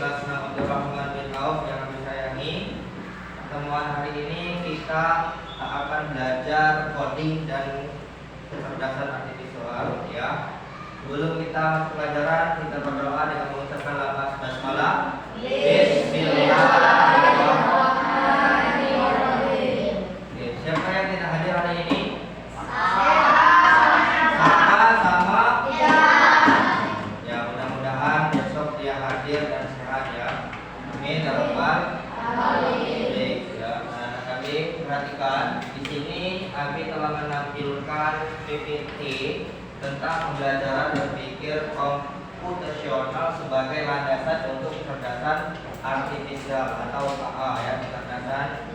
kelas 6 Abdurrahman bin Auf yang kami sayangi. Pertemuan hari ini kita akan belajar coding dan kecerdasan artifisial ya. Sebelum kita masuk pelajaran, kita berdoa dengan mengucapkan lafaz basmalah. Bismillahirrahmanirrahim. Oke, siapa yang tidak hadir hari ini? Hadir dan sehat ya. Amin ya rabbal alamin. Ya, anak-anak kami perhatikan di sini kami telah menampilkan PPT tentang pembelajaran berpikir komputasional sebagai landasan untuk kecerdasan artifisial atau AA ya, kecerdasan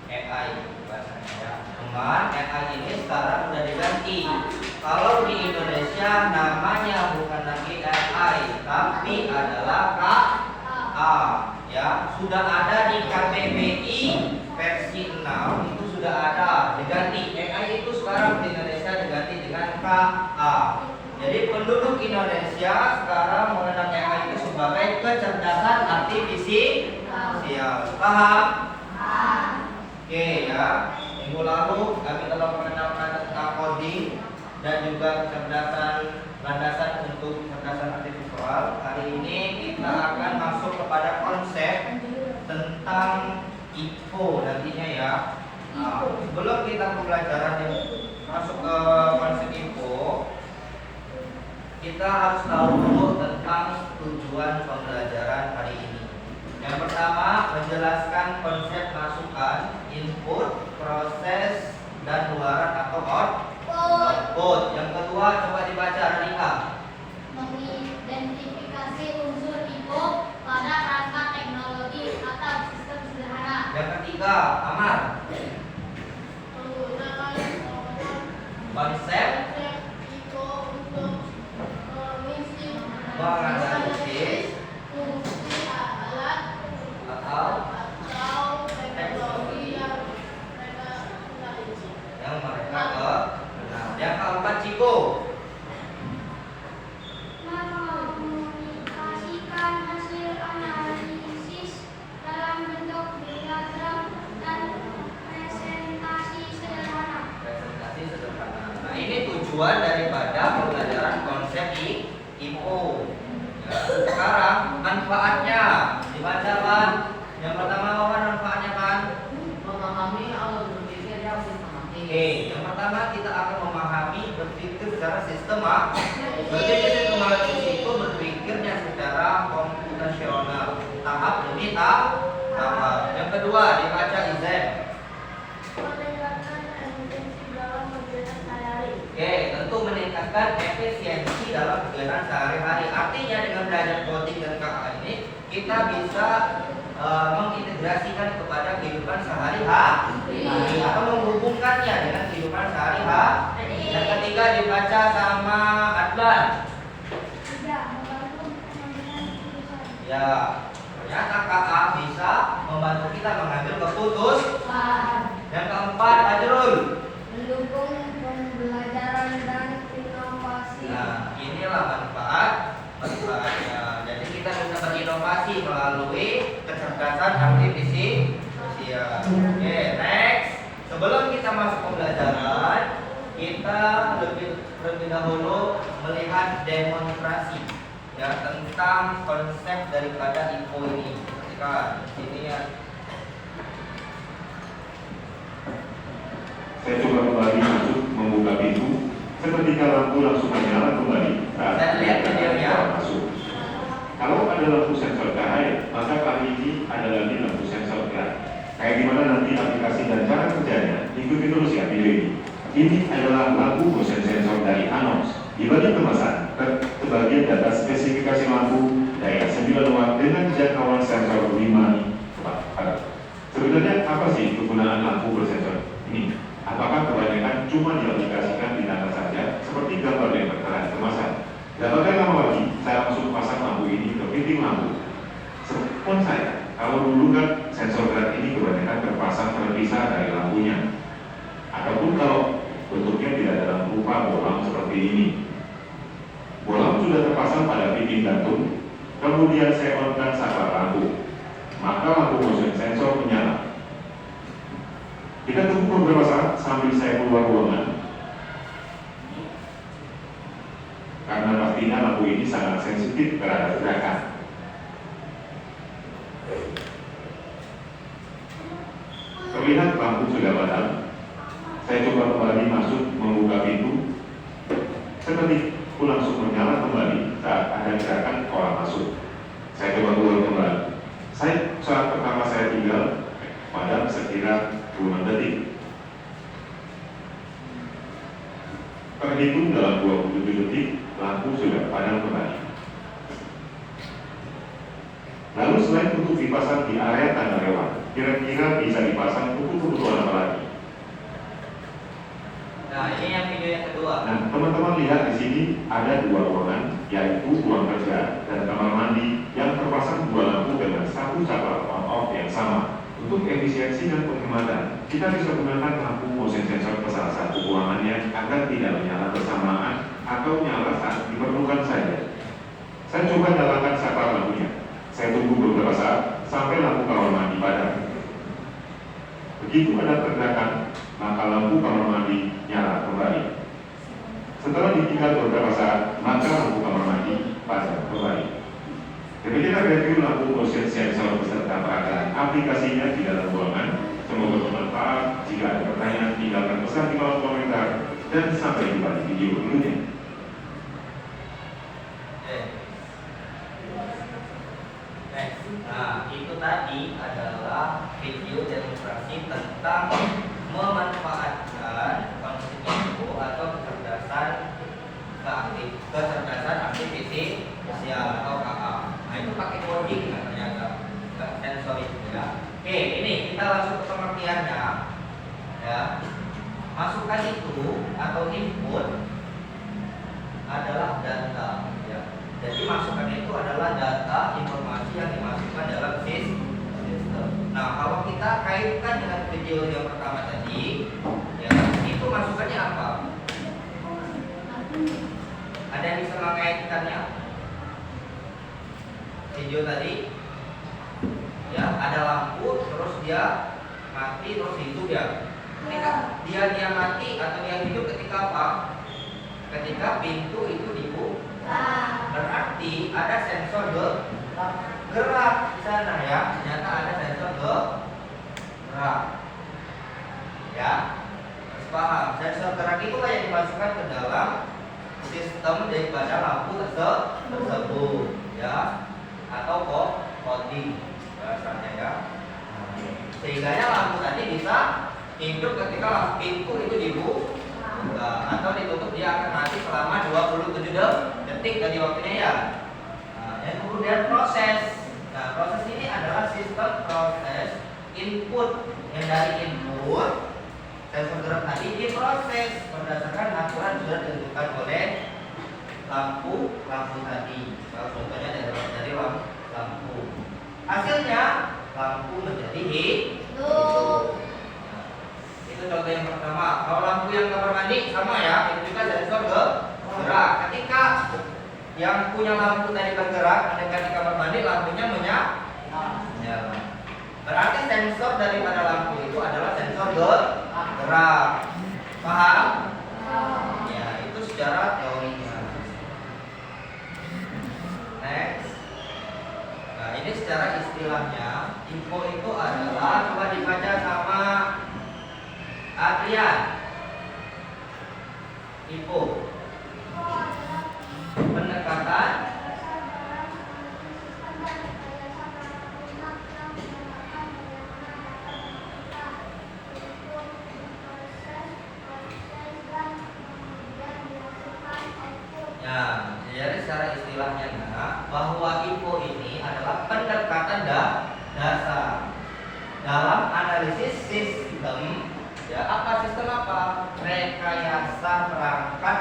AI bahasanya ya. Cuman AI ini sekarang sudah diganti. Kalau di Indonesia namanya bukan lagi AI, tapi adalah KA ya. Sudah ada di KPBI versi 6 itu sudah ada diganti. AI itu sekarang di Indonesia diganti dengan KA. Jadi penduduk Indonesia sekarang mengenal AI itu sebagai kecerdasan artifisial. Paham? Oke ya. Minggu lalu kami telah mengenalkan tentang coding dan juga kecerdasan landasan untuk kecerdasan artifisial. Hari ini kita akan masuk kepada konsep tentang info nantinya ya. Sebelum kita pembelajaran yang masuk ke konsep info, kita harus tahu dulu tentang tujuan pembelajaran hari ini. Yang pertama, menjelaskan konsep masukan, input, proses, dan luaran atau output. Yang kedua, coba dibaca Radika. Mengidentifikasi unsur input pada perangkat teknologi atau sistem sederhana. Yang ketiga, Amar. Menggunakan Konsep input untuk mengisi fungsi alat atau teknologi yang mereka kenal. Yang keempat, Ciko. Mengkomunikasikan hasil analisis dalam bentuk diagram dan presentasi sederhana. Nah, ini tujuan daripada pembelajaran konsep info. Ya, sekarang manfaatnya dibaca kan? Yang pertama apa manfaatnya kan? Memahami alur berpikir yang sistematis. Oke, yang pertama kita akan memahami berpikir secara sistematis. Berpikir sistematis itu berpikirnya secara komputasional, tahap demi tahap. Yang kedua dibaca Izem. Meningkatkan efisiensi dalam kegiatan sehari-hari. Oke, tentu meningkatkan efisiensi dalam kegiatan sehari-hari. Artinya dengan belajar coding dan KA ini kita bisa mengintegrasikan kepada kehidupan sehari-hari atau menghubungkannya dengan kehidupan sehari-hari. Yang ketiga dibaca sama Adlan. Tidak membantu pengambilan keputusan. Ya, ternyata KA bisa membantu kita mengambil keputusan. Yang keempat, Ajrul. Mendukung pembelajaran dan inovasi. Nah, inilah manfaatnya. Jadi kita bisa berinovasi melalui kecerdasan artifisial. Oke, next. Sebelum kita masuk pembelajaran, kita lebih dahulu melihat demonstrasi ya tentang konsep daripada info ini. Perhatikan ini ya. Saya coba kembali masuk membuka pintu. Seketika lampu langsung menyala kembali. Saya lihat videonya. Masuk. Kalau ada lampu sensor cahaya, maka kali ini ada lagi lampu sensor gerak. Kayak gimana nanti aplikasi dan cara kerjanya? Ikuti terus ya video ini. Ini adalah lampu motion sensor dari Anos. Di bagian kemasan, sebagian data spesifikasi lampu daya 9 watt dengan jangkauan sensor 5 watt. Sebenarnya apa sih kegunaan lampu bersensor ini? Apakah kebanyakan cuma diaplikasikan di data saja, seperti gambar yang tertera di kemasan? Gak pakai lama lagi, saya langsung pasang lampu ini ke fitting lampu. Sepon saya, kalau dulu kan sensor gerak ini kebanyakan terpasang terpisah dari lampunya. Ataupun kalau bentuknya tidak dalam rupa bohlam seperti ini. Bohlam sudah terpasang pada fitting gantung, kemudian saya on-kan saklar beberapa saat sambil saya keluar ruangan, karena pastinya lampu ini sangat sensitif terhadap gerakan. Terlihat lampu sudah padam. Saya coba kembali masuk membuka pintu. Seketika langsung menyala kembali saat ada gerakan orang masuk. Saya coba keluar kembali. Saat pertama saya tinggal padam sekira 2 detik. Terhitung dalam 27 detik, lampu sudah padam kembali. Lalu selain untuk dipasang di area tanda lewat, kira-kira bisa dipasang untuk kebutuhan apa lagi? Nah, ini yang video yang kedua. Nah, teman-teman lihat di sini ada 2 ruangan, yaitu ruang kerja dan kamar mandi yang terpasang 2 lampu dengan satu cabang on-off yang sama. Untuk efisiensi dan penghematan, kita bisa gunakan lampu motion sensor ke salah satu ruangannya agar tidak menyala bersamaan atau nyala saat diperlukan saja. Saya coba nyalakan saklar lampunya. Saya tunggu beberapa saat sampai lampu kamar mandi padam. Begitu ada pergerakan, maka lampu kamar mandi nyala kembali. Setelah ditinggal beberapa saat, maka lampu kamar mandi padam kembali. Demikian review lampu motion sensor beserta perangkat aplikasinya di dalam ruangan. Semoga bermanfaat. Jika ada pertanyaan, tinggalkan pesan di kolom komentar. Dan sampai jumpa di video berikutnya. Nah, itu tadi adalah video demonstrasi tentang memanfaatkan konsep info atau kecerdasan artifisial atau KA. Nah, itu pakai coding kan ternyata, nggak sensor itu ya. Oke, ini kita langsung ke pengertiannya ya. Masukan itu atau input adalah data ya. Jadi masukan itu adalah data informasi yang dimasukkan dalam sistem. Nah, kalau kita kaitkan dengan video yang pertama tadi ya, itu masukannya apa? Ada yang bisa mengaitkannya? Video tadi ya, ada lampu terus dia mati terus hidup ya. Ketika dia mati atau dia hidup ketika apa? Ketika pintu itu dibuka. Berarti ada sensor gerak di sana ya. Ternyata ada sensor gerak. Ya, harus paham. Sensor gerak itu yang dimasukkan ke dalam sistem daripada lampu tersebut ya, atau coding bahasanya ya. Sehingga lampu tadi bisa hidup ketika pintu itu dibuka atau ditutup, dia akan mati selama 27 detik tadi waktunya ya. Nah, yang kemudian proses. Nah, proses ini adalah sistem proses input yang dari input sensor gerak tadi diproses berdasarkan aturan sudah ditentukan oleh lampu tadi. Kalau contohnya dari lampu. Hasilnya lampu menjadi hidup. Itu contoh yang pertama. Kalau lampu yang kamar mandi sama ya, itu juga sensor gerak. Ketika yang punya lampu tadi bergerak, mendekat di kamar mandi, lampunya menyala. Berarti sensor daripada lampu itu adalah sensor gerak. Paham? Ya, itu secara teorinya. Next. Nah, ini secara istilahnya, info itu adalah, coba dibaca sama Adrian. Info pendekatan ya. Jadi secara istilahnya bahwa info ini adalah pendekatan dasar dalam analisis sistem. Ya, apa sistem apa? Rekayasa perangkat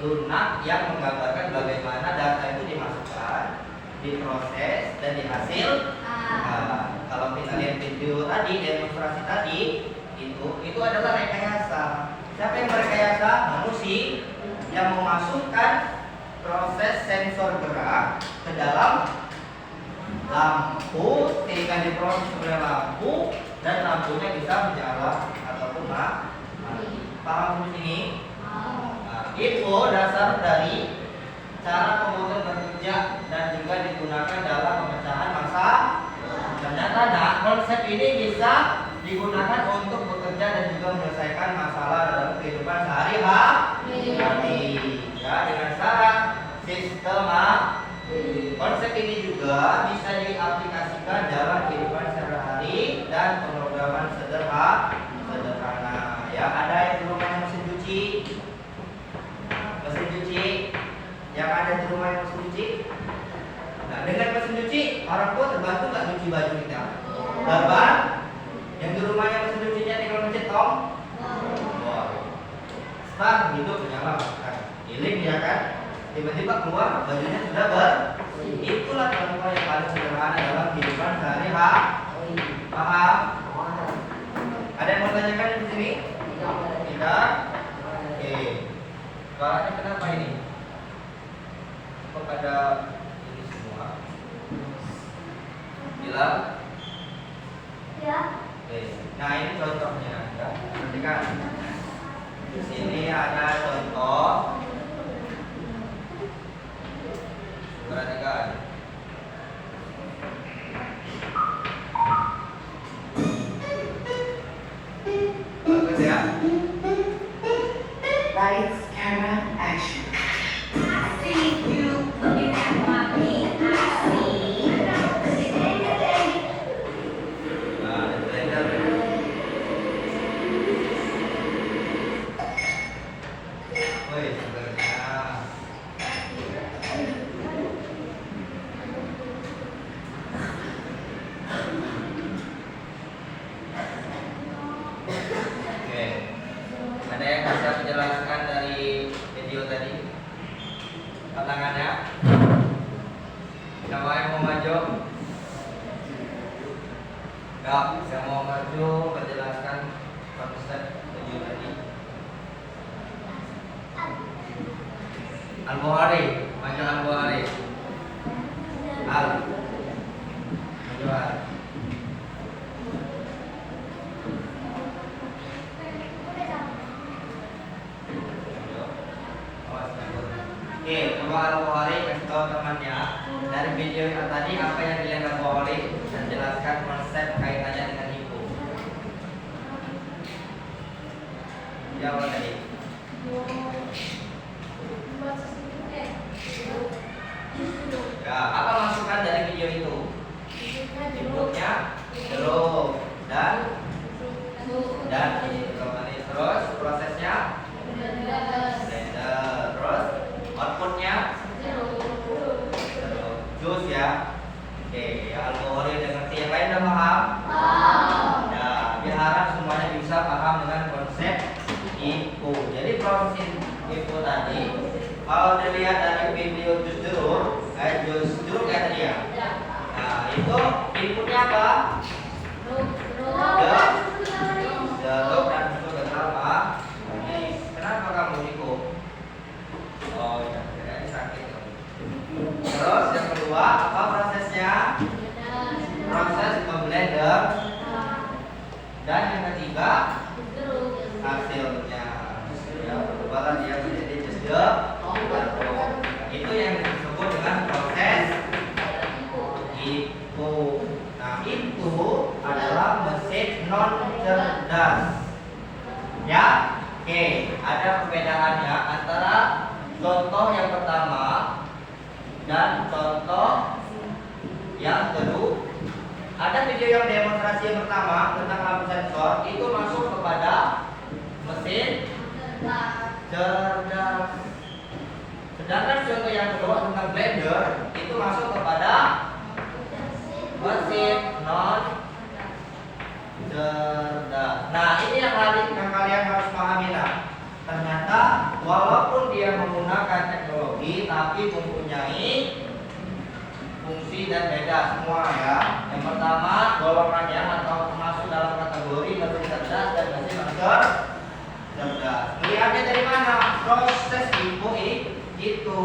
lunak yang menggambarkan bagaimana data itu dimasukkan, diproses, dan dihasil. Nah, kalau kita lihat video tadi, demonstrasi tadi, itu adalah rekayasa. Siapa yang merekayasa? Manusia yang memasukkan proses sensor gerak ke dalam lampu sehingga diproses oleh lampu dan lampunya bisa menyala ataupun Paham di sini? Nah, info dasar dari cara komputer bekerja dan juga digunakan dalam pemecahan masalah. Ternyata konsep ini bisa digunakan untuk bekerja dan juga menyelesaikan masalah dalam kehidupan sehari-hari. Ya, dengan syarat sistematis. Konsep ini juga bisa diaplikasikan dalam kehidupan sehari-hari dan pemrograman sederhana. Ya, ada yang di rumahnya mesin cuci. Yang ada di rumah yang mesin cuci. Nah, dengan mesin cuci, orang tua terbantu nggak cuci baju kita? Gaban. Yang di rumahnya mesin cucinya tinggal mencet tong. Start, hidup menyala. Giling ya kan? Tiba-tiba keluar bajunya sudah bersih. Itulah contoh yang paling sederhana dalam kehidupan sehari-hari. Paham? Ada yang mau tanyakan di sini? Tidak? Oke. Soalnya kenapa ini? Kepada ini semua. Bilang? Ya. Oke. Nah, ini contohnya ya. Perhatikan. Di sini ada contoh. Perhatikan. Bagus ya. Lights, camera, action. Nah, blender. Woi, sebenarnya. Oke. Ada yang bisa menjelaskan dari video tadi? Tantangannya? Siapa yang mau maju? Enggak, yang mau maju menjelaskan konsep video tadi. Al-Bukhari, maju Al-Bukhari. Maju Al. Oke, coba Al-Bukhari kasih tahu temannya dari video yang tadi apa yang dilihat Al-Bukhari dan jelaskan konsep kaitannya dengan ibu. Jawab tadi. Ya, apa masukan dari video itu? Inputnya jeruk dan terus prosesnya blender, terus outputnya jus ya. Oke, ya Al-Bukhari udah ngerti, yang lain udah paham? Ya, berharap semuanya bisa paham dengan konsep IPU. Jadi proses IPU tadi kalau dilihat dari video jus jeruk ya tadi ya. Nah, itu inputnya apa? Jeruk dan susu kental Pak. Kenapa kamu ikut? Oh ya, kayaknya sakit. Terus yang kedua, apa prosesnya? Proses memblender. Dan yang ketiga, hasilnya. Ya, berubah dia menjadi jus jeruk. Itu yang disebut dengan proses IPU. Nah, itu adalah mesin non cerdas. Ya, oke, ada perbedaannya antara contoh yang pertama dan contoh yang kedua. Ada video yang demonstrasi yang pertama tentang lampu sensor itu masuk kepada mesin cerdas. Sedangkan contoh yang kedua tentang blender itu masuk kepada mesin non cerdas. Nah, ini yang kalian harus pahami lah. Ternyata walaupun dia menggunakan teknologi tapi mempunyai fungsi dan beda semua ya. Yang pertama golongannya atau masuk dalam kategori mesin cerdas dan mesin non cerdas. Lihatnya dari mana? Proses IPU itu.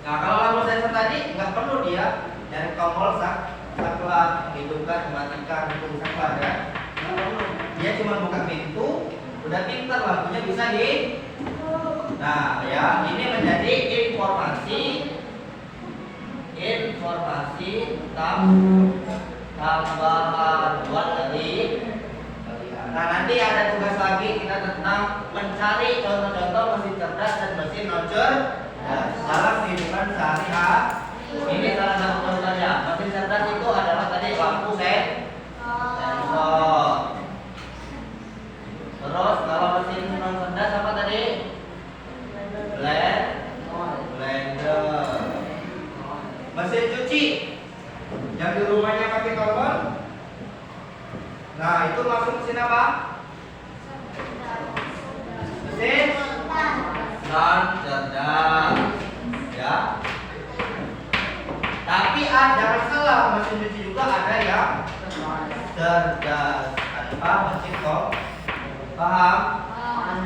Nah, kalau lampu sensor tadi nggak perlu dia dari tombol saklar menghidupkan, mematikan, hitung saklar ya. Nggak perlu. dia cuma buka pintu, udah pintar lampunya bisa di. Nah, ya, ini menjadi informasi tambahan buat dari. Nah, nanti ada tugas lagi kita tentang mencari contoh-contoh mesin cerdas dan mesin non cerdas dalam kehidupan sehari-hari. Ini salah satu contohnya. Mesin cerdas itu adalah tadi lampu sensor. Terus kalau mesin non cerdas apa tadi? Blender. Mesin cuci yang di rumahnya pakai tombol. Nah, itu masuk mesin apa? Mesin non cerdas. Ya. Tapi jangan salah, mesin cuci juga ada yang cerdas. Tanpa mesin kok. Paham?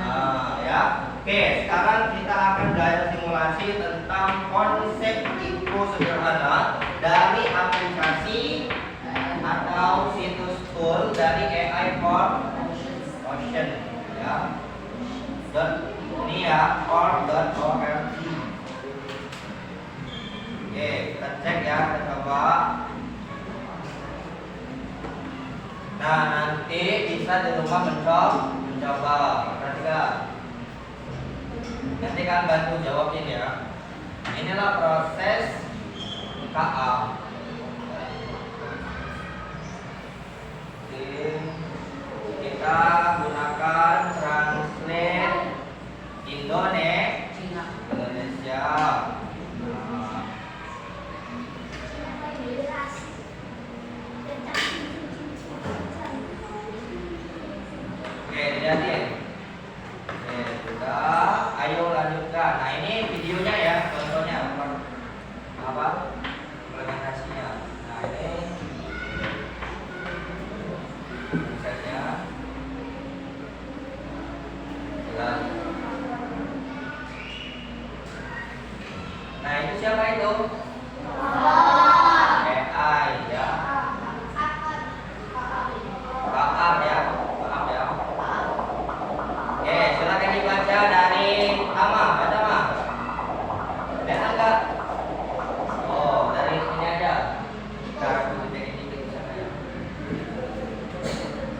Nah, ya. Oke, sekarang kita akan belajar simulasi tentang konsep info sederhana dari aplikasi atau situs tool dari AI for Ocean, ya. Ini ya, or.org. Oke, kita cek ya, kita coba. Nah, nanti bisa di rumah mencoba. Perhatikan. Nanti kan bantu jawabin ya. Inilah proses KA. Kita gunakan translate Indonesia. Nah. Oke, lihatin. Oke, sudah. Ayo lanjutkan. Nah, ini videonya ya, contohnya apa? Implementasinya. Nah, ini prosesnya. Jelas. Nah, itu siapa itu? AI ya. Paham ya? Paham ya? Oke, silakan dibaca dari Ama. Baca Ma. Lihat enggak? Oh, dari ini aja. Cara mengecek ini di sana ya.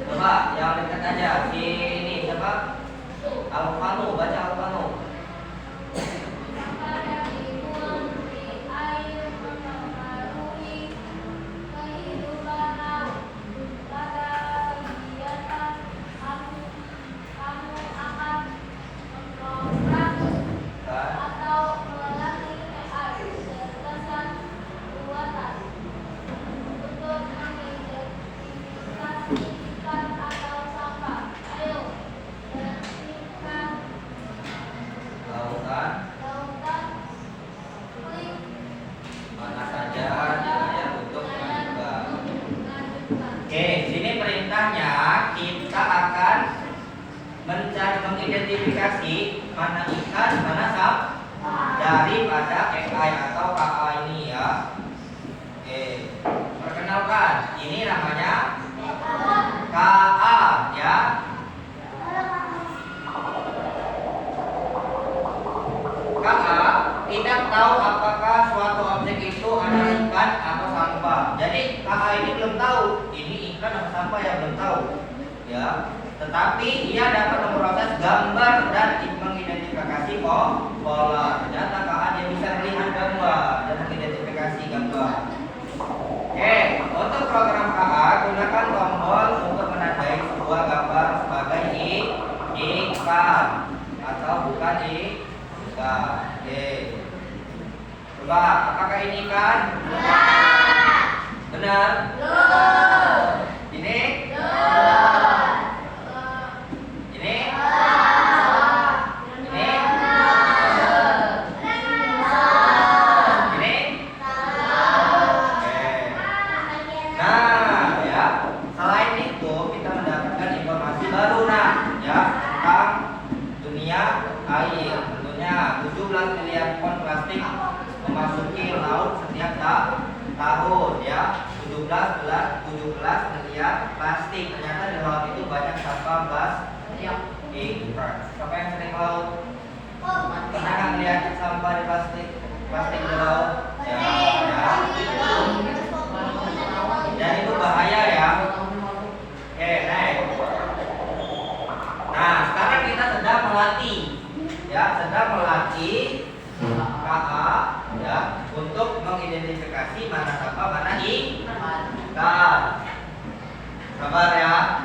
Coba yang dekat aja. Ini siapa? Alvano, baca Alvano. Mana saja dilayar untuk mencoba. Oke, sini perintahnya kita akan mengidentifikasi mana ikan, mana daripada AI atau KA ini ya. Oke, perkenalkan, ini namanya KA ya. KA tidak tahu apakah suatu objek itu adalah ikan atau sampah. Jadi KA ini belum tahu ini ikan atau sampah, ya belum tahu. Ya, tetapi ia dapat memproses gambar dan mengidentifikasi pola. Ternyata KA dia bisa melihat gambar dan mengidentifikasi gambar. Oke, untuk program KA gunakan tombol untuk menandai sebuah gambar sebagai ikan atau bukan ikan. Oke. Coba, apakah ini ikan? Ya. Benar? Belum. Ini? Belum. Ini? Belum. Ini? Belum. Ini? Belum. Oke. Nah, ya. Selain itu kita mendapatkan informasi baru ya tentang dunia air. 17 miliar ton plastik memasuki laut setiap tahun ya. 17 miliar plastik. Ternyata di laut itu banyak plastik di laut. Ya, dan itu bahaya ya. Oke, next. Nah, sekarang kita sedang melatih, ya, sedang melatih KA, ya, untuk mengidentifikasi mana sampah, mana ikan. Sabar ya.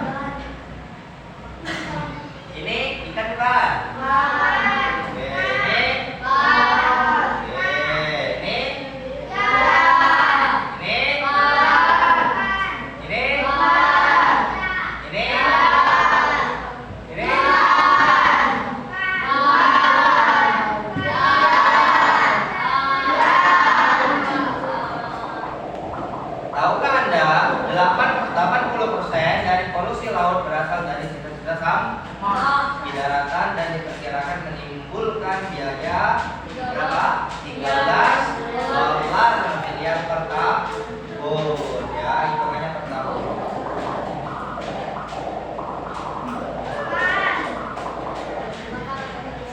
Ini ikan bukan? Oke, ini. Oke, ini. Ini. Ini. Ini. Ini. Tahukah Anda 80% dari polusi laut berasal dari sisa-sisa sampah di daratan dan diperkirakan menimbulkan biaya berapa? 13 dolar miliar per tahun, ya, hitungannya per tahun.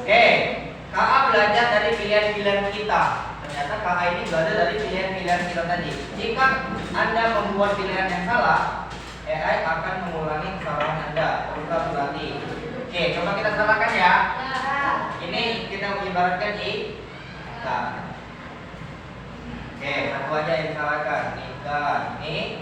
Oke, KA belajar dari pilihan-pilihan kita. Ternyata KA ini belajar dari pilihan-pilihan kita tadi. Jika Anda membuat pilihan yang salah, AI akan mengulangi kesalahan Anda. Kita berlatih. Oke, coba kita salahkan ya. Ini kita ibaratkan ikan. Oke, satu aja yang disalahkan. Ikan. Ini.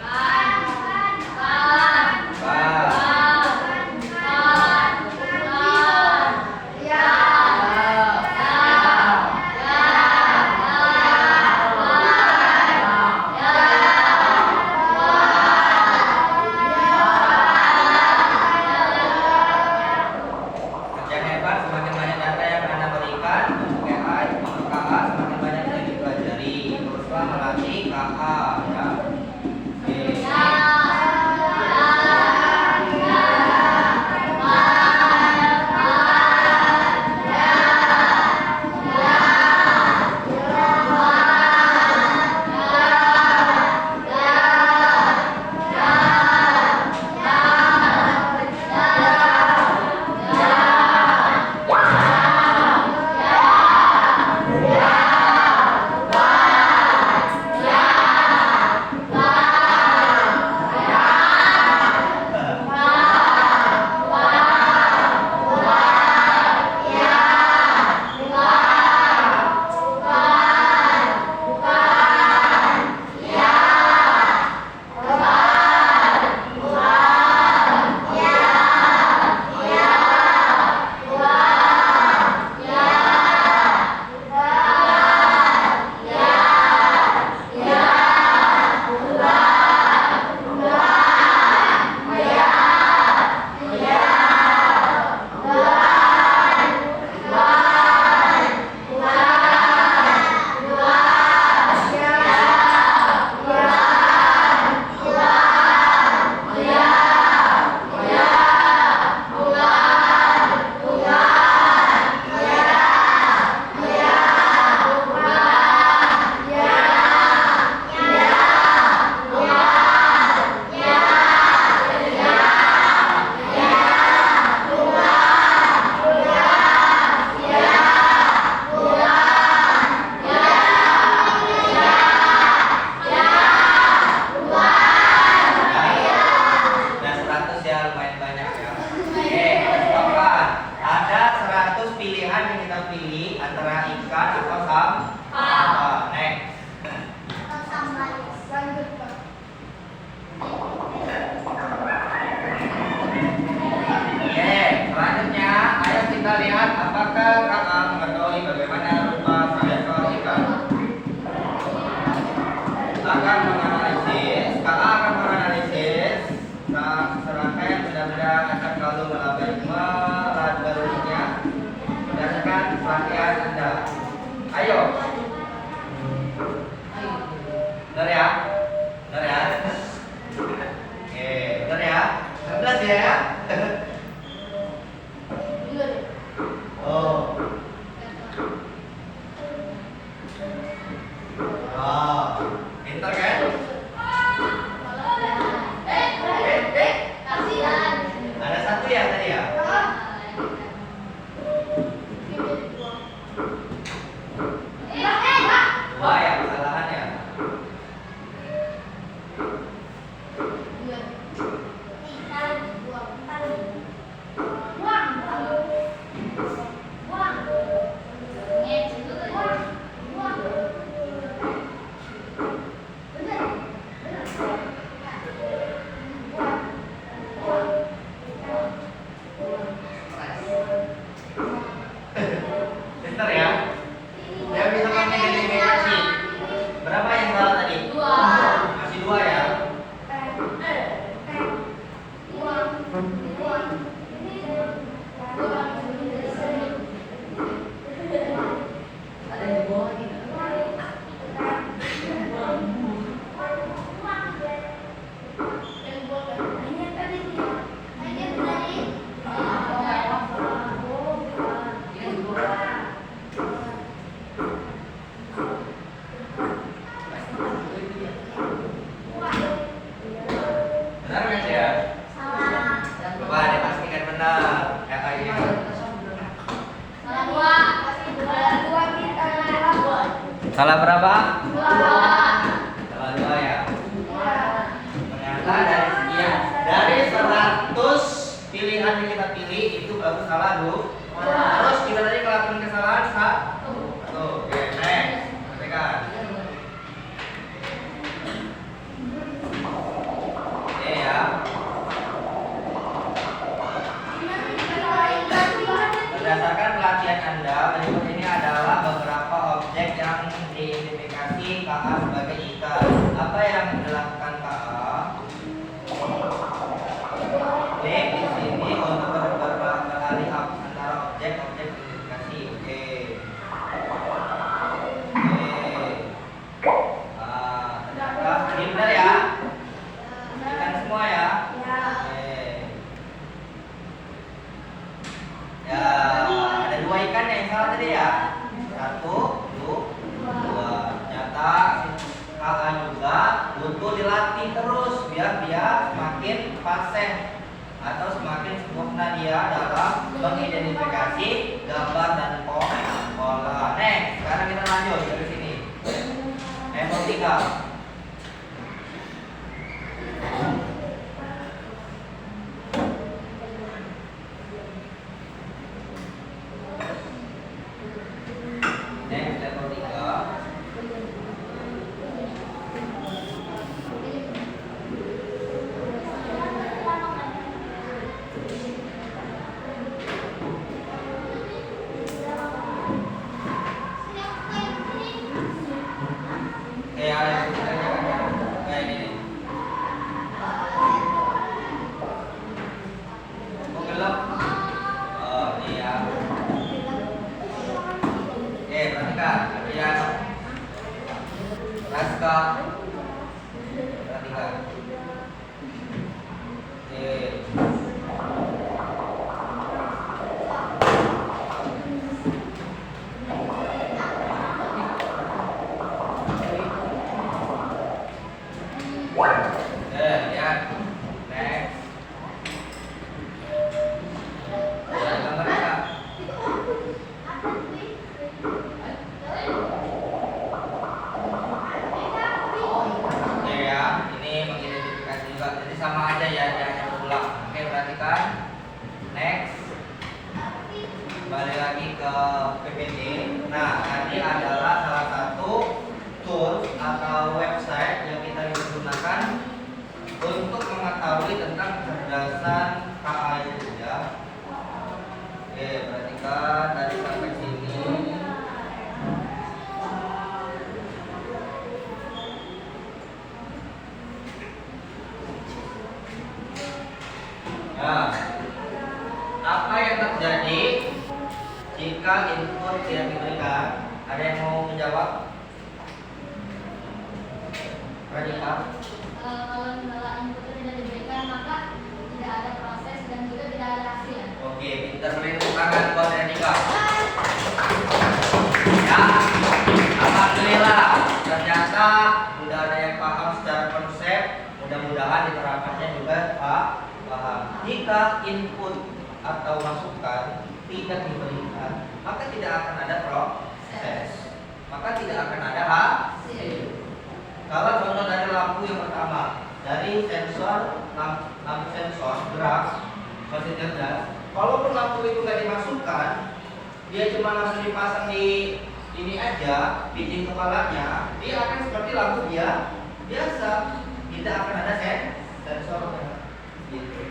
Kerjaan hebat, semakin banyak data yang Anda berikan untuk AI, untuk KA semakin banyak yang dipelajari. Teruslah melatih KA, ya. berapa? 2. Salah 2 ya. Ternyata dari sekian, dari 100 pilihan yang kita pilih itu baru salah 2. Terus kita tadi melakukan kesalahan 1. Oke, next. Perhatikan. Oke ya. Berdasarkan pelatihan Anda, berikut ini adalah beberapa objek yang diidentifikasi KA sebagai ikan. Apa yang dilakukan KA? Klik di sini untuk beralih antara objek-objek identifikasi. Oke. Ternyata ini benar ya? Ikan semua ya? Oke. Ya, ada 2 ikan yang salah tadi ya? 1, 2. Ternyata KA juga butuh dilatih terus biar dia semakin fasih atau semakin sempurna dia dalam mengidentifikasi gambar dan pola. Next, sekarang kita lanjut dari sini. Level 3. Next, level 3. Kayak ini nih. Oh, gelap. Oh, ini ya. Oke, perhatikan. Adrian. Raska. Perhatikan. Oke. Lihat. Next. Ya, gambar apa? Oke ya, ini mengidentifikasi juga. Jadi sama aja ya, dia hanya berulang. Oke, perhatikan. Next. Kembali lagi ke PPT. Nah, tadi adalah salah satu tools atau website yang kita gunakan untuk mengetahui tentang kecerdasan KA itu ya. Oke, perhatikan tadi sampai sini. Nah, apa yang terjadi jika input tidak diberikan? Ada yang mau menjawab? Radika? Kalau misalnya input tidak diberikan, maka tidak ada proses dan juga tidak ada hasil. Oke, pintar, beri tepuk tangan buat Radika. Ya, alhamdulillah. Ternyata sudah ada yang paham secara konsep. Mudah-mudahan diterapkannya juga paham. Jika input atau masukan tidak diberikan, maka tidak akan ada proses, maka tidak akan ada hasil. Kalau contoh dari lampu yang pertama, dari sensor lampu sensor gerak mesin cerdas, kalaupun lampu itu nggak dimasukkan, dia cuma langsung dipasang di ini aja, di ujung kepalanya, dia akan seperti lampu dia biasa, tidak akan ada sensornya. Gitu.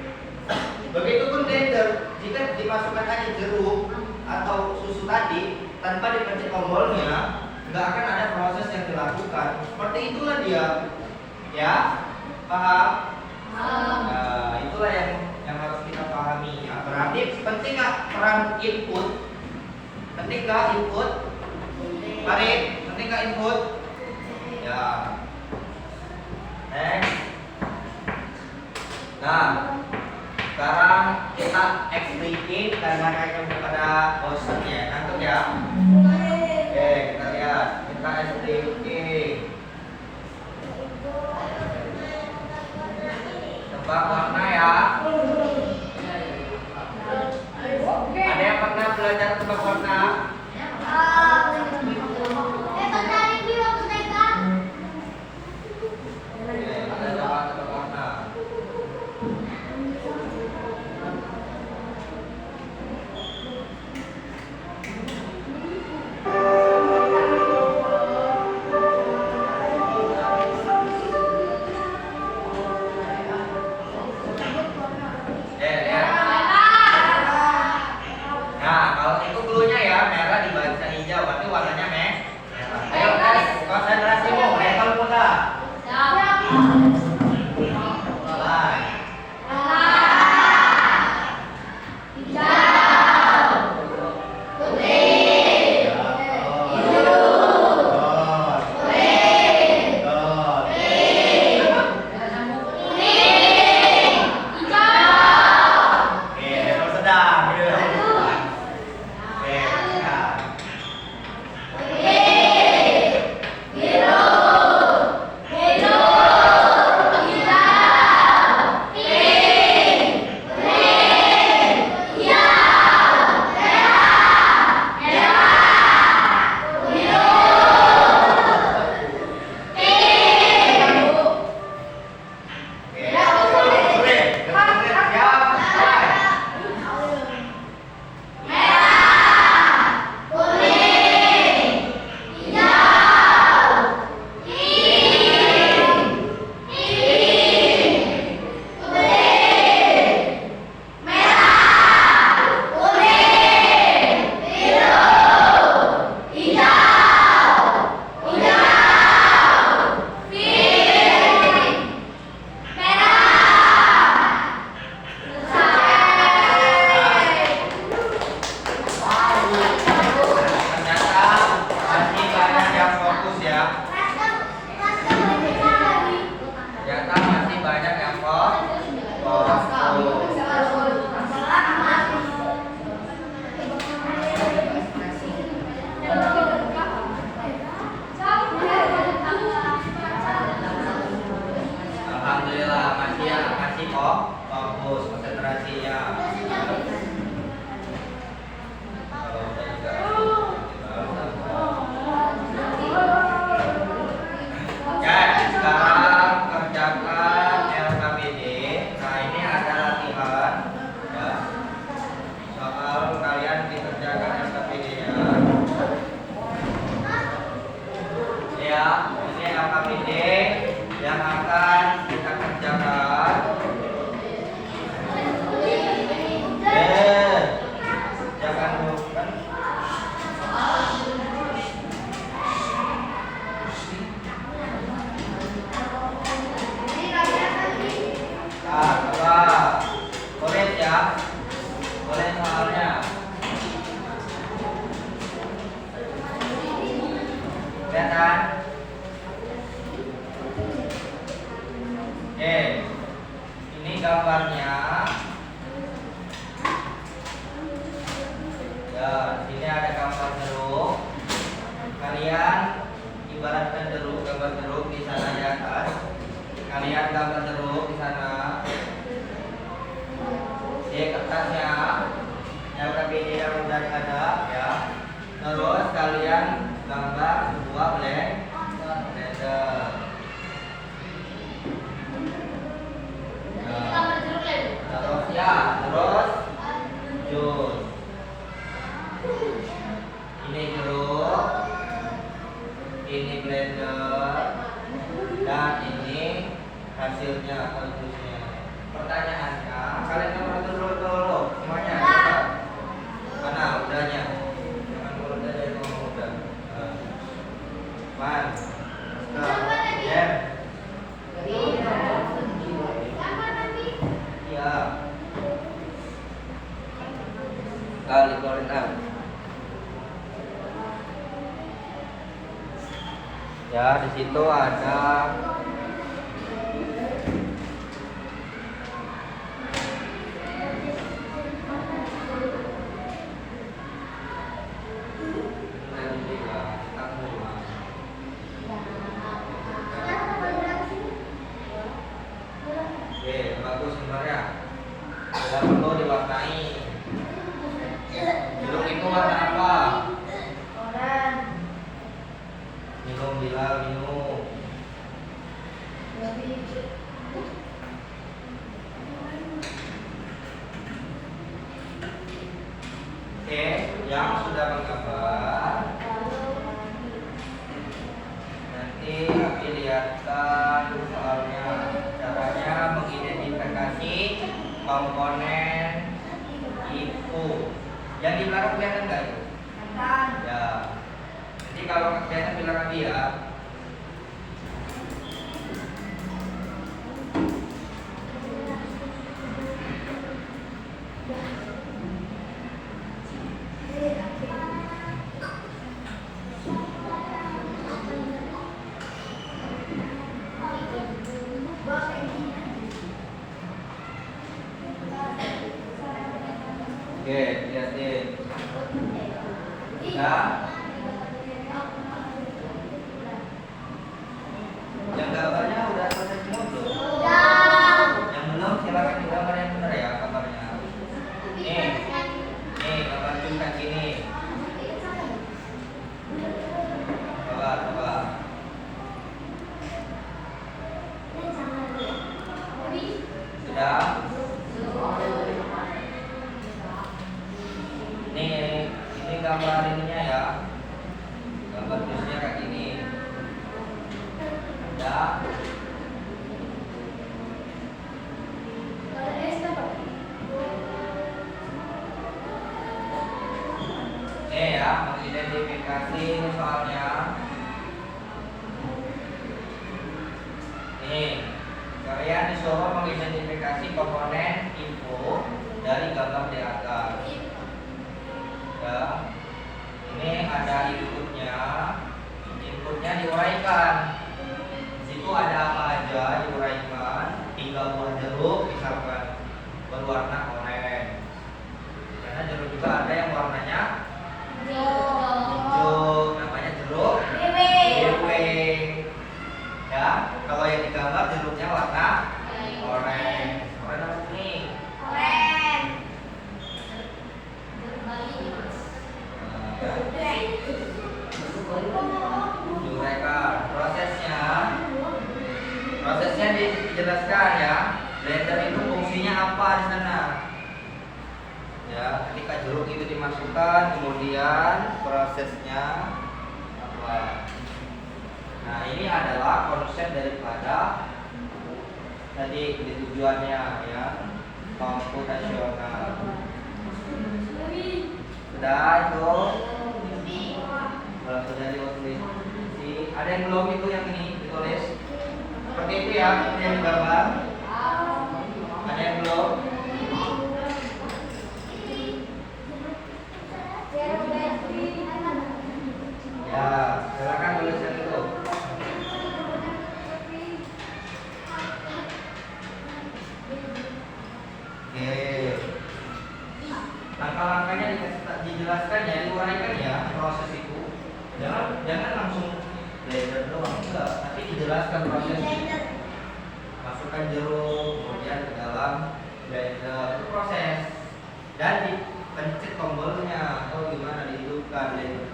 Begitupun blender, jika dimasukkan aja jeruk atau susu tadi tanpa dipencet tombolnya, nggak akan ada proses yang dilakukan. Seperti itulah dia, ya, paham? Nah, itulah yang harus kita pahami. Ya. Berarti penting nggak peran input? Penting nggak input? Mari, penting nggak input? Ya. Next. Nah, sekarang kita explicating karena kayaknya pada bosan ya, nangkep ya. Oke, kita lihat, kita explicating. Tebak warna ya. Ada yang pernah belajar tebak warna? Bentar, ini waktu Oh, bagus konsentrasinya. Kalau udah juga. Ya, sekarang kerjakan LKPD. Nah, ini ada latihan ya. Soal kalian dikerjakan LKPD-nya. Ya, ini LKPD yang akan kita kerjakan. Jangan lupa. Nah, coba boleh ya, boleh soalnya. Kelihatan? Oke, ini gambarnya. Ya, sini ada gambar jeruk. Kalian ibaratkan jeruk, gambar jeruk di sana di atas. Kalian gambar jeruk di sana. Di kertasnya LKPD yang udah ada ya. Terus kalian gambar sebuah blender. Terus ya, terus jus. Ini jeruk, ini blender, dan ini hasilnya atau jusnya. Pertanyaannya, kalian gambar dulu semuanya. Coba. Mana udahnya? Jangan mulut aja itu udah. Man. Ya. Iya. Kali keluarin out. Ya, di situ ada oke, bagus sebenarnya. Tidak perlu diwarnai. Jeruk itu warna apa? Minum, Bilal, minum. Oke, yang sudah menggambar nanti Abi lihatkan soalnya. Caranya mengidentifikasi komponen itu. Yang di belakang kelihatan nggak itu? Ya. Jadi kalau kelihatan bilang Abi ya. Oke, lihatin. Ya. Yang gambarnya udah selesai semua belum? Yang belum silakan digambar yang benar ya gambarnya. Nih gambar juga gini. Coba. Sudah. Ini gambar ininya ya. Gambar terusnya kayak gini. Ya. Ya, mengidentifikasi soalnya. Kalian disuruh mengidentifikasi komponen info dari gambar di atas. Ya, ini ada inputnya. Inputnya diuraikan. Di situ ada apa aja diuraikan. 3 buah jeruk misalkan berwarna oranye. Karena jeruk juga ada yang warnanya hijau, namanya jeruk BW. Ya, kalau yang digambar jeruknya warna oranye. sekarang ya, blender itu fungsinya apa di sana? Ya, ketika jeruk itu dimasukkan, kemudian prosesnya apa? Nah, ini adalah konsep daripada tadi tujuannya ya, komputasional. Sudah itu, kalau sudah ditulis, ada yang belum itu yang ini ditulis? Seperti itu ya, seperti yang digambar. Ada yang belum? Ya, silakan tuliskan itu. Oke. Langkah-langkahnya dijelaskan ya, diuraikan ya proses itu. Jangan langsung blender doang, enggak. Tapi dijelaskan prosesnya. Masukkan jeruk, kemudian ke dalam blender, itu proses. Dan dipencet tombolnya atau gimana dihidupkan blender.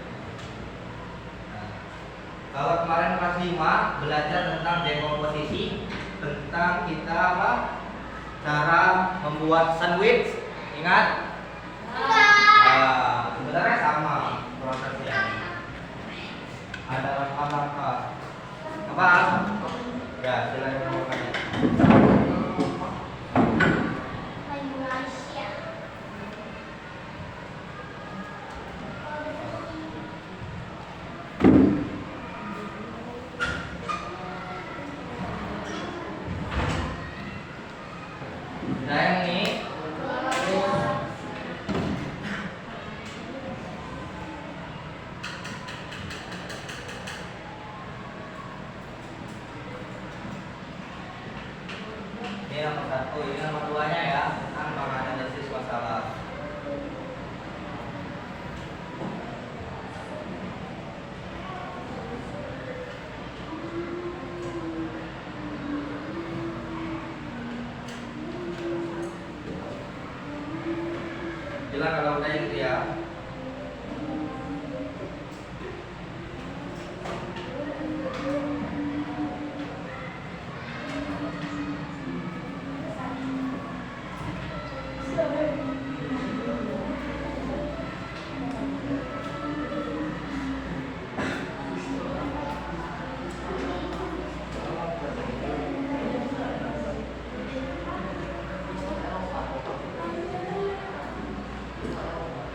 Kalau kemarin kelas 5 belajar tentang dekomposisi, tentang kita apa? Cara membuat sandwich, ingat? Nah, sebenarnya sama prosesnya. Ada langkah-langkah. Apa? Ya, silakan melakukannya. Nah, yang ini nomor 1, ini nomor 2-nya ya, tentang menganalisis masalah. Jelas kalau udah gitu ya.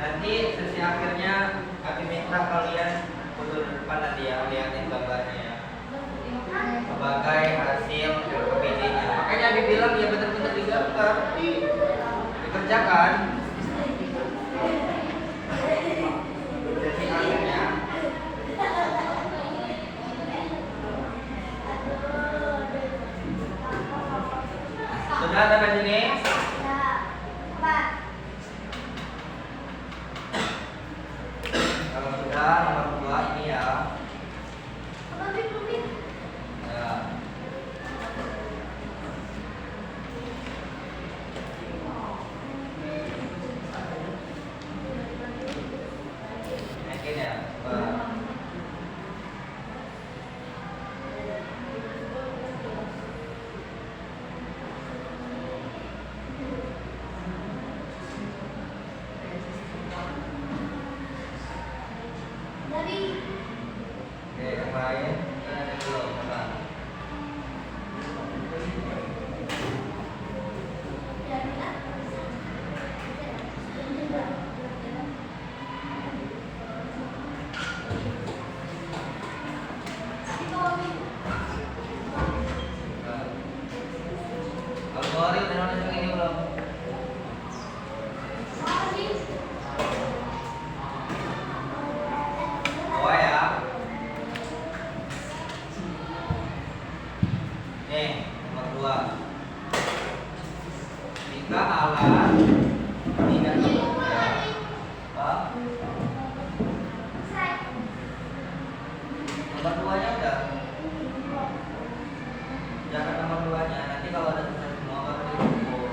Nanti sesi akhirnya kami minta kalian mundur ke depan nanti ya, lihatin gambarnya ya, sebagai hasil PPT-nya. Makanya Abi bilang ya benar-benar digambar, dikerjakan. Sesi akhirnya sudah sampai sini. Kalau sudah nomor 2 ini ya. Ya. Yakin ya? Oke, yang lain ini ada belum? Coba. Algoritma udah nulis yang ini belum? Bawa ya. Nih, nomor 2. Jika alat tidak bekerja, apa? Nomor 2-nya udah. Jangan nomor 2-nya. Nanti kalau ada tulisan semua baru dikumpul.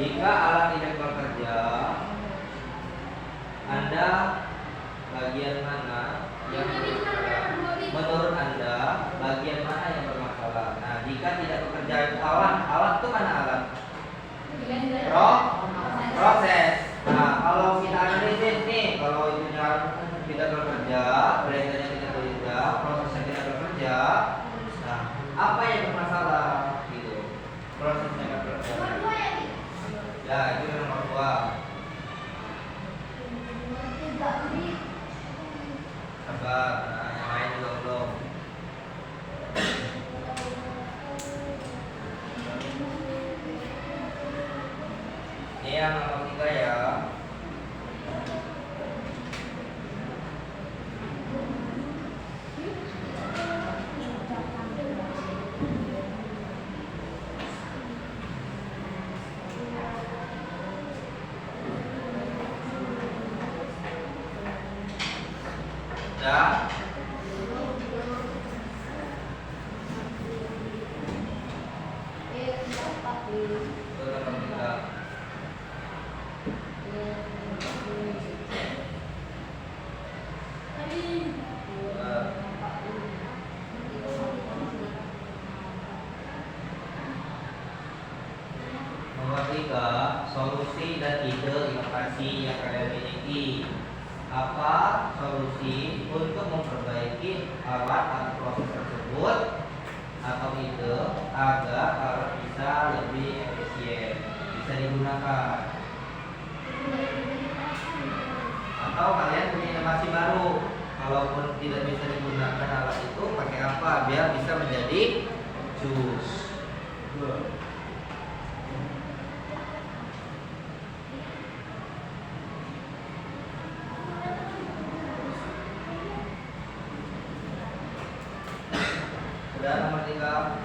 Jika alat tidak bekerja, Anda bagian mana yang bermasalah? Menurut Anda bagian mana yang bermasalah? Nah, jika tidak bekerja itu alat itu mana alat? Proses. Nah, kalau kita analisis nih, kalau itunya tidak bekerja, perintahnya tidak bekerja, prosesnya tidak bekerja, nah apa yang bermasalah? Gitu. Prosesnya tidak bekerja. Ya, itu yang nomor 2. Sabar, nah, yang lain juga belum. Ini yang nomor 3 ya. Ya. Itu nomor 3. Nomor 3, solusi dan ide inovasi yang kalian miliki. Apa solusi untuk memperbaiki alat atau proses tersebut atau ide agar alat bisa lebih efisien, bisa digunakan? Atau kalian punya inovasi baru, kalaupun tidak bisa digunakan alat itu pakai apa biar bisa menjadi jus? Sudah nomor 3.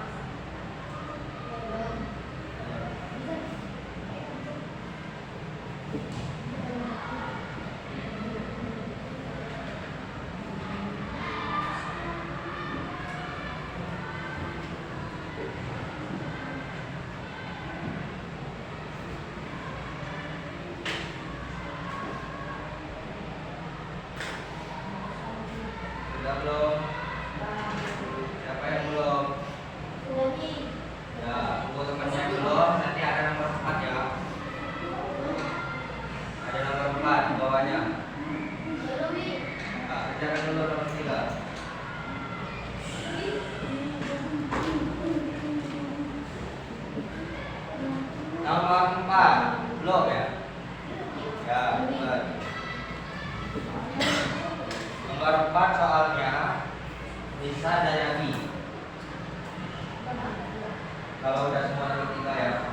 Sudah belum? Siapa yang belum? Ya, tunggu temannya yang belum. Nanti ada nomor 4 ya. Ada nomor 4 di bawahnya. Nah, kerjakan dulu nomor 3. Nomor 4 belum ya? Ya, betul. Nomor 4 soalnya bisa dari kalau udah semua nomor 3 ya.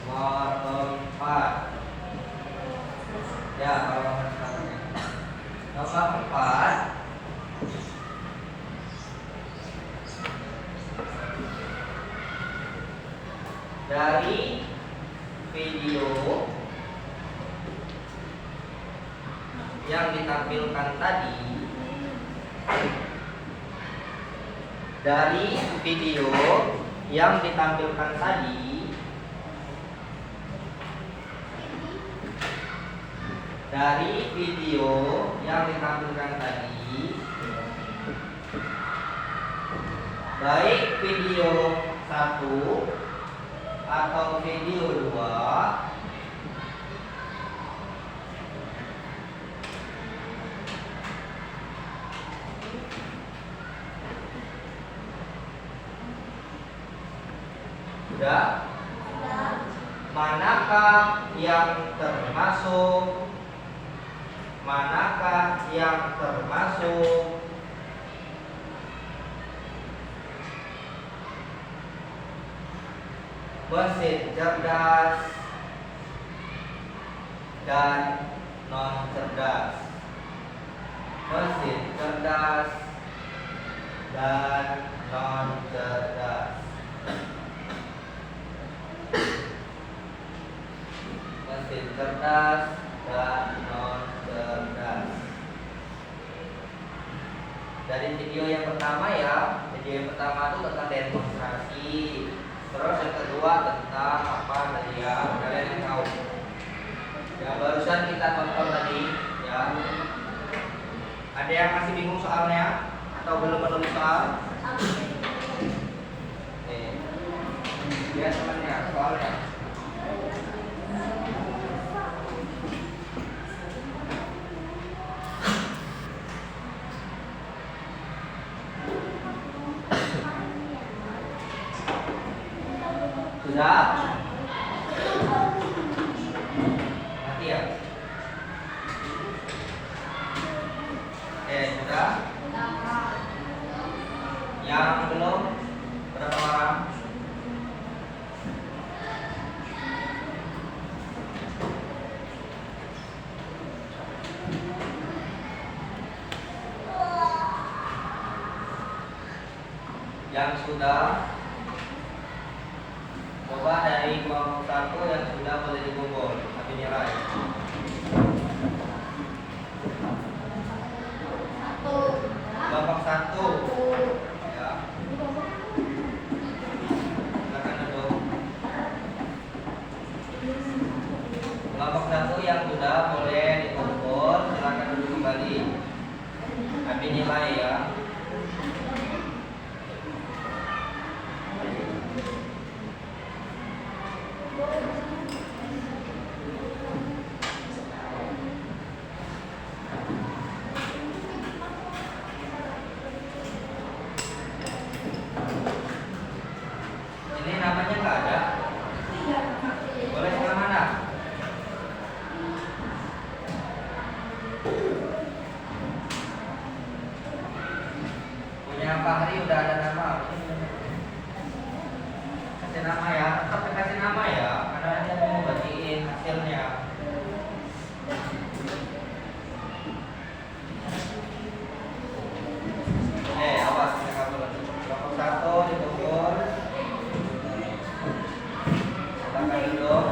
Nomor 4. Ya, kalau nomor 4 ya. Nomor 4 dari video yang ditampilkan tadi, dari video yang ditampilkan tadi, dari video yang ditampilkan tadi, baik video 1 atau video 2, sudah? Manakah yang termasuk mesin cerdas dan non cerdas? Mesin cerdas dan non cerdas. mesin cerdas dan non cerdas. Dari video yang pertama ya, video yang pertama itu tentang demonstrasi. Terus yang kedua tentang apa tadi ya, kalian yang tahu. Yang barusan kita tonton tadi ya. Ada yang masih bingung soalnya atau belum menulis soal? Lihat temannya soalnya. Sudah? Mati ya? Sudah? Yang belum? Berapa orang? Yang sudah? Coba dari kelompok 1 yang sudah boleh dikumpul, tapi nilai. Kelompok 1 ya. Silakan duduk. Kelompok 1 yang sudah boleh dikumpul, silakan duduk kembali. Tapi nilai ya. Ini namanya nggak ada. Boleh sebelah mana? Punya Pak Hari udah ada nama. Kasih nama ya, tetap kasih nama ya, karena dia mau bagiin hasilnya. Awas, kelompok 1 dikumpul. Silakan duduk.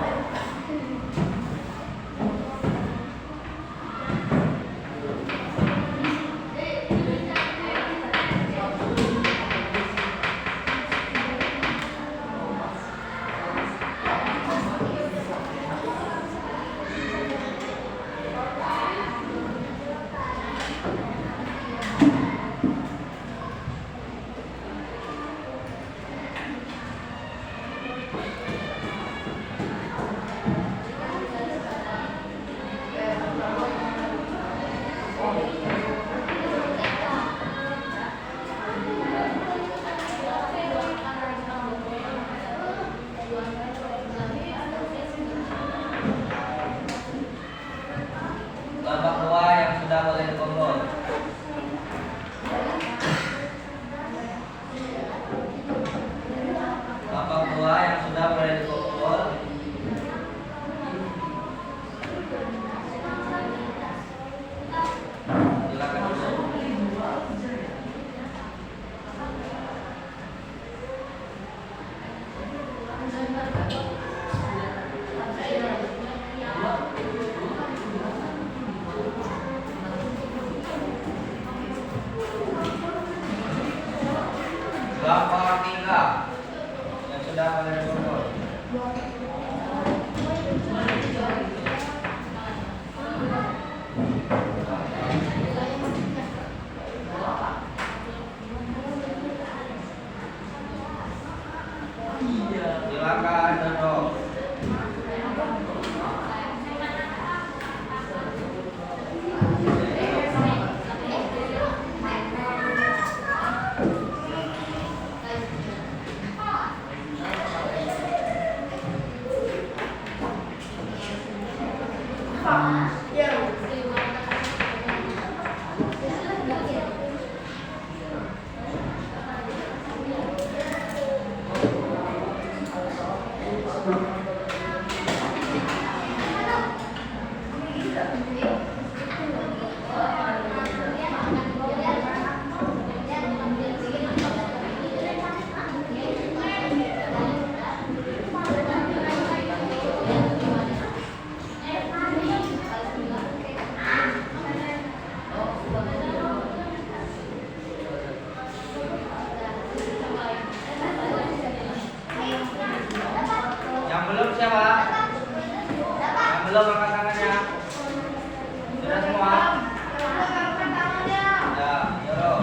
Kelompok 2 yang sudah boleh dikumpul. belum angkat tangannya? Sudah semua? Ya, yuk.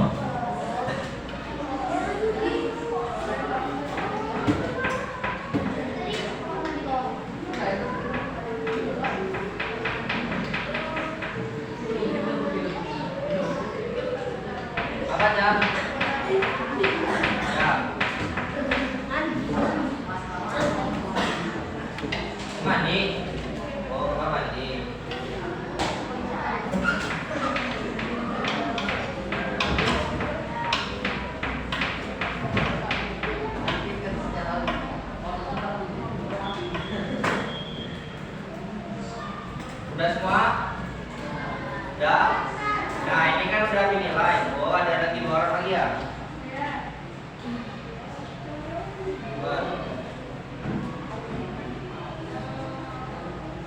Apa jam? Ya. Mandi. Oh, kamar mandi. Udah semua? Udah? Nah, ini kan udah dinilai. Oh, ada lagi 2 orang lagi ya?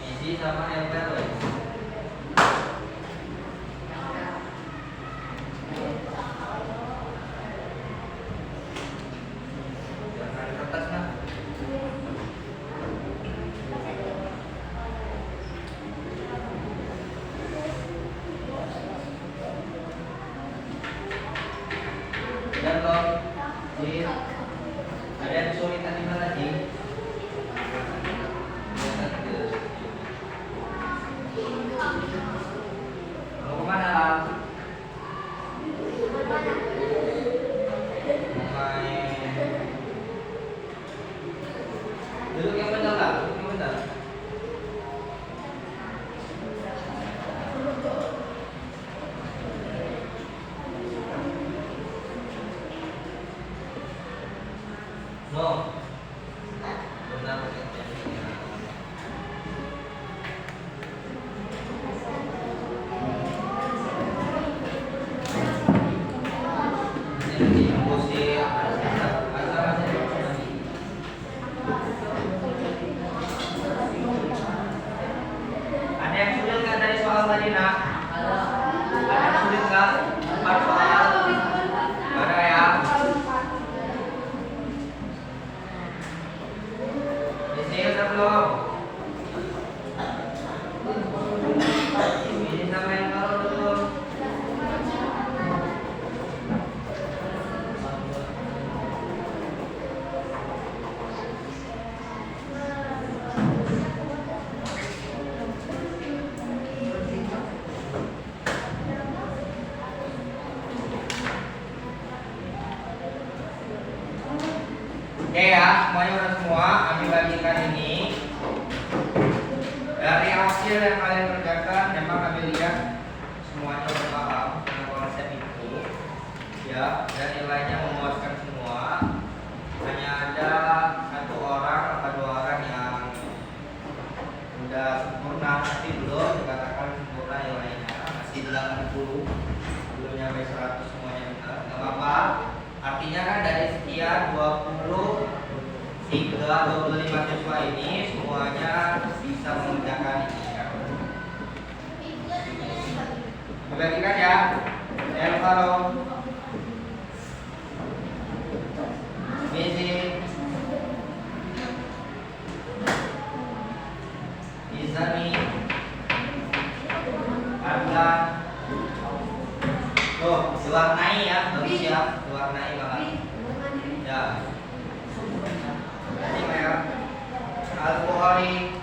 Isi sama Enter. Jangan kertas nah. Dan loh, ada yang kesulitan di mana sih? Mau kemana lah? Main. Duduk yang benar lah, duduk yang benar. No. Benar pakai ada yang sulit nggak dari soal tadi nak? Ada yang sulit nggak? 4 soal. Ada ya? Di sini udah belum? Ini sama yang baru belum? Oke ya, semuanya udah semua. Ambil bagikan ini. Dari hasil yang kalian kerjakan, memang ambil lihat semuanya udah paham dengan konsep itu. Ya, dan nilainya memuaskan semua. Hanya ada 1 orang atau 2 orang yang udah sempurna, tapi belum dikatakan sempurna nilainya. Masih 80, belum nyampe 100 semuanya benar. Nggak apa-apa. Artinya kan dari sekian 25 siswa ini semuanya bisa mengerjakan ini ya. Dibagikan ya. Elvaro, Misi, Izani, Adlan. Tuh, diwarnai ya, bagus ya, diwarnai banget. Ya. Ini merah. Al-Bukhari,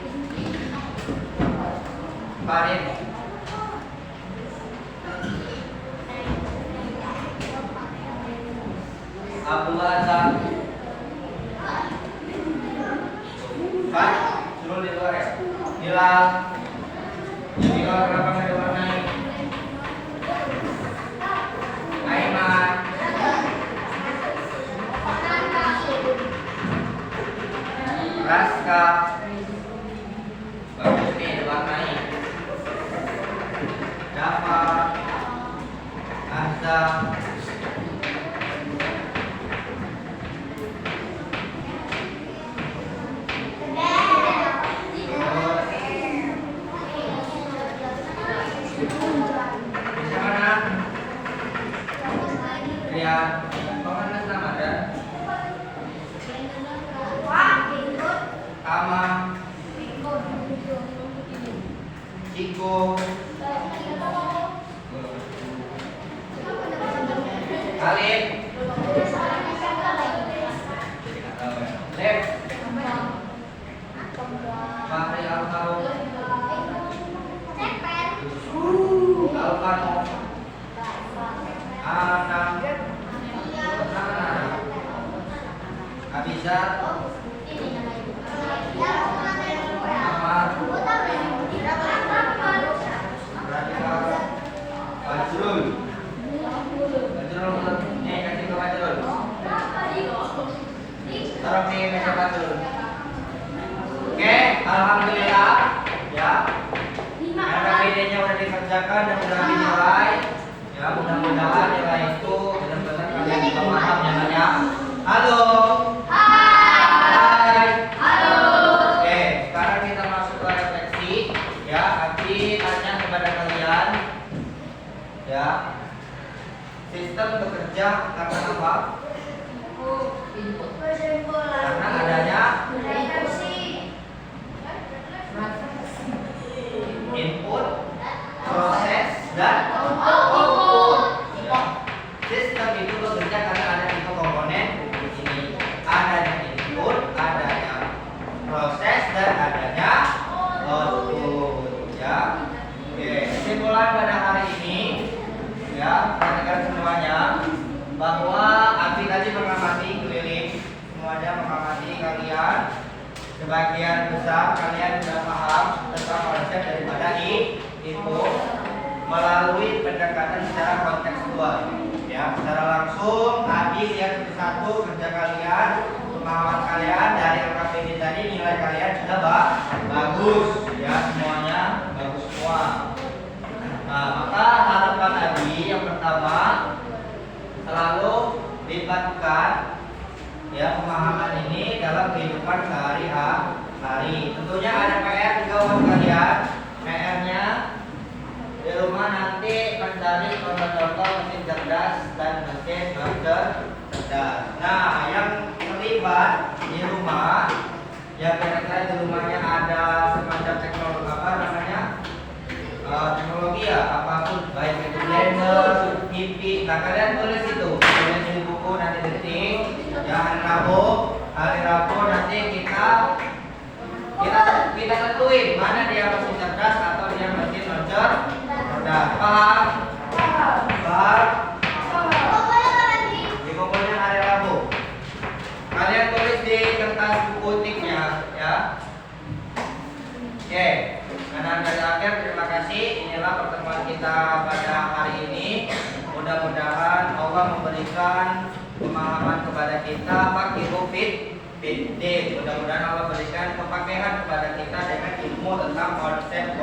Farid, Abdullah Azhar, Pak, suruh di luar ya. Hilal, Hilal kenapa nggak diwarnai? Aiman, Raska, bagus nih diwarnai. Dava, Azza, bisa mana? Lihat, pengen Ramadan, Ama, Assalamualaikum. Alif. Lep. Fahri Al-Faruq. Al-Faruq. Anam. Abizar. Amar. Radikal. Fajrul. Fajrul. Nih kasih ke Fajrul. Taruh di meja Fajrul. Oke, alhamdulillah ya. RKPD-nya udah dikerjakan dan udah dinilai. Ya, mudah-mudahan nilai itu benar-benar kalian juga paham ya kan ya. Halo. Hai. Halo. Oke, sekarang kita masuk ke refleksi. Ya, Abi tanya kepada kalian. Ya. Sistem bekerja karena apa? Input. Karena adanya input, proses, dan output. Ya. Sistem itu bekerja karena ada tiga komponen di sini. Adanya input, adanya proses, dan adanya output. Ya. Oke, kesimpulan pada hari ini ya, perhatikan semuanya bahwa Abi tadi mengamati keliling, semuanya mengamati kalian. Sebagian besar kalian sudah paham tentang konsep daripada itu melalui pendekatan secara kontekstual. Ya, secara langsung Abi lihat satu kerja kalian, pemahaman kalian dari LKPD tadi, nilai kalian sudah bagus. Ya, semuanya bagus semua. Nah, maka harapan Abi yang pertama selalu libatkan ya pemahaman ini dalam kehidupan sehari-hari. Tentunya ada PR juga buat kalian. PR-nya di rumah nanti mencari contoh-contoh mesin cerdas dan mesin cerdas. Nah, yang terlibat di rumah, ya kira-kira di rumahnya ada semacam teknologi apa namanya? Teknologi ya, apapun, baik itu blender, TV. Nah, kalian tulis itu, tulis di buku nanti detik. Ya, hari Rabu nanti kita tentuin mana dia mesin cerdas atau dia mesin cerdas. Paham? Paham? Di pokoknya hari Rabu. Kalian tulis di kertas buku tiknya, ya. Oke. Karena dari akhir, terima kasih. Inilah pertemuan kita pada hari ini. Mudah-mudahan Allah memberikan pemahaman kepada kita pakihu fit. Mudah-mudahan Allah berikan pemakaian kepada kita dengan ilmu tentang konsep